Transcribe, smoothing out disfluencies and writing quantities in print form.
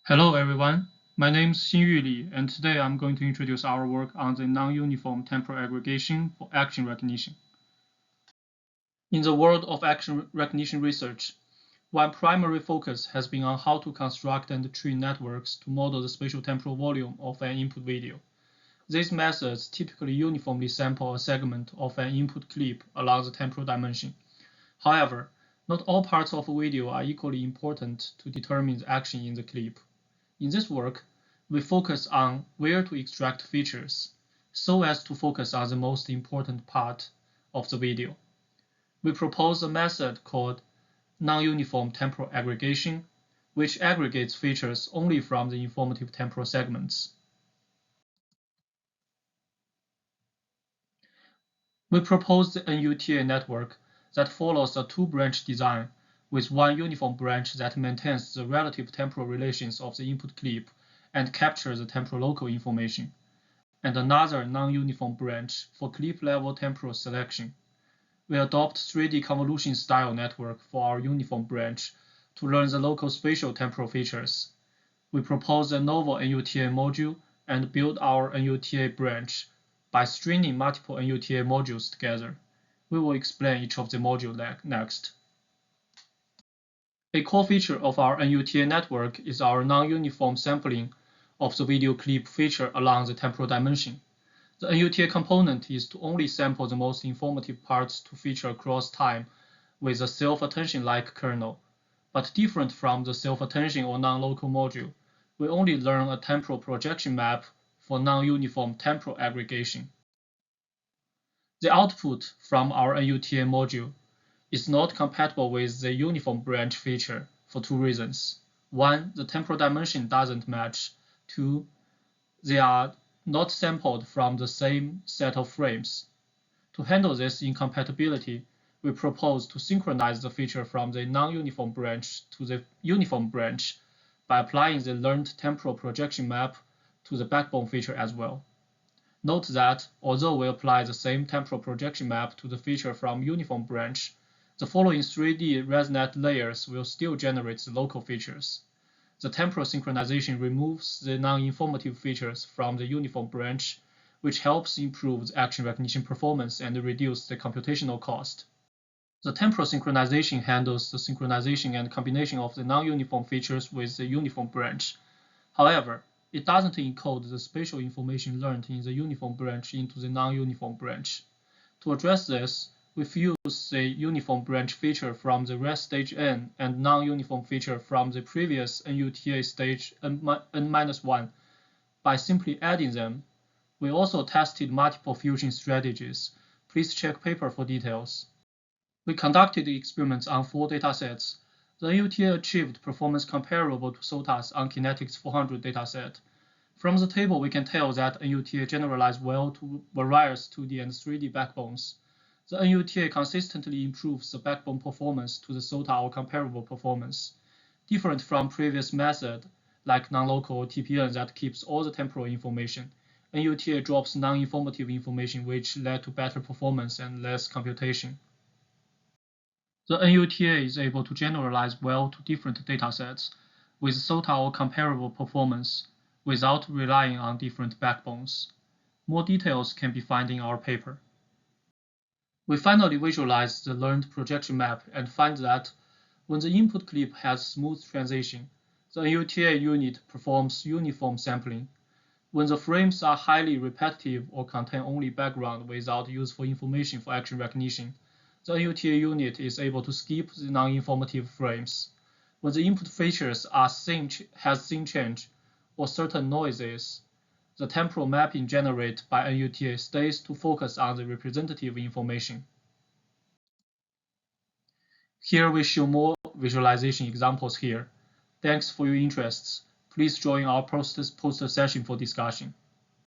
Hello everyone, my name is Xinyu Li, and today I'm going to introduce our work on the non-uniform temporal aggregation for action recognition. In the world of action recognition research, one primary focus has been on how to construct and train networks to model the spatial temporal volume of an input video. These methods typically uniformly sample a segment of an input clip along the temporal dimension. However, not all parts of a video are equally important to determine the action in the clip. In this work, we focus on where to extract features, so as to focus on the most important part of the video. We propose a method called non-uniform temporal aggregation, which aggregates features only from the informative temporal segments. We propose the NUTA network that follows a two-branch design with one uniform branch that maintains the relative temporal relations of the input clip and captures the temporal local information, and another non-uniform branch for clip-level temporal selection. We adopt 3D convolution-style network for our uniform branch to learn the local spatial temporal features. We propose a novel NUTA module and build our NUTA branch by stringing multiple NUTA modules together. We will explain each of the modules next. A core feature of our NUTA network is our non-uniform sampling of the video clip feature along the temporal dimension. The NUTA component is to only sample the most informative parts to feature across time with a self-attention-like kernel. But different from the self-attention or non-local module, we only learn a temporal projection map for non-uniform temporal aggregation. The output from our NUTA module is not compatible with the uniform branch feature for two reasons. One, the temporal dimension doesn't match. Two, they are not sampled from the same set of frames. To handle this incompatibility, we propose to synchronize the feature from the non-uniform branch to the uniform branch by applying the learned temporal projection map to the backbone feature as well. Note that, although we apply the same temporal projection map to the feature from uniform branch, the following 3D ResNet layers will still generate the local features. The temporal synchronization removes the non-informative features from the uniform branch, which helps improve the action recognition performance and reduce the computational cost. The temporal synchronization handles the synchronization and combination of the non-uniform features with the uniform branch. However, it doesn't encode the spatial information learned in the uniform branch into the non-uniform branch. To address this, we fuse the uniform branch feature from the REST stage N and non-uniform feature from the previous NUTA stage N-1 by simply adding them. We also tested multiple fusion strategies. Please check paper for details. We conducted experiments on 4 datasets. The NUTA achieved performance comparable to SOTA's on Kinetics 400 dataset. From the table, we can tell that NUTA generalized well to various 2D and 3D backbones. The NUTA consistently improves the backbone performance to the SOTA or comparable performance. Different from previous method, like non-local TPN that keeps all the temporal information, NUTA drops non-informative information, which led to better performance and less computation. The NUTA is able to generalize well to different datasets with SOTA or comparable performance without relying on different backbones. More details can be found in our paper. We finally visualize the learned projection map and find that when the input clip has smooth transition, the NUTA unit performs uniform sampling. When the frames are highly repetitive or contain only background without useful information for action recognition, the NUTA unit is able to skip the non-informative frames. When the input features has scene change or certain noises, the temporal mapping generated by NUTA stays to focus on the representative information. Here we show more visualization examples here. Thanks for your interest. Please join our poster session for discussion.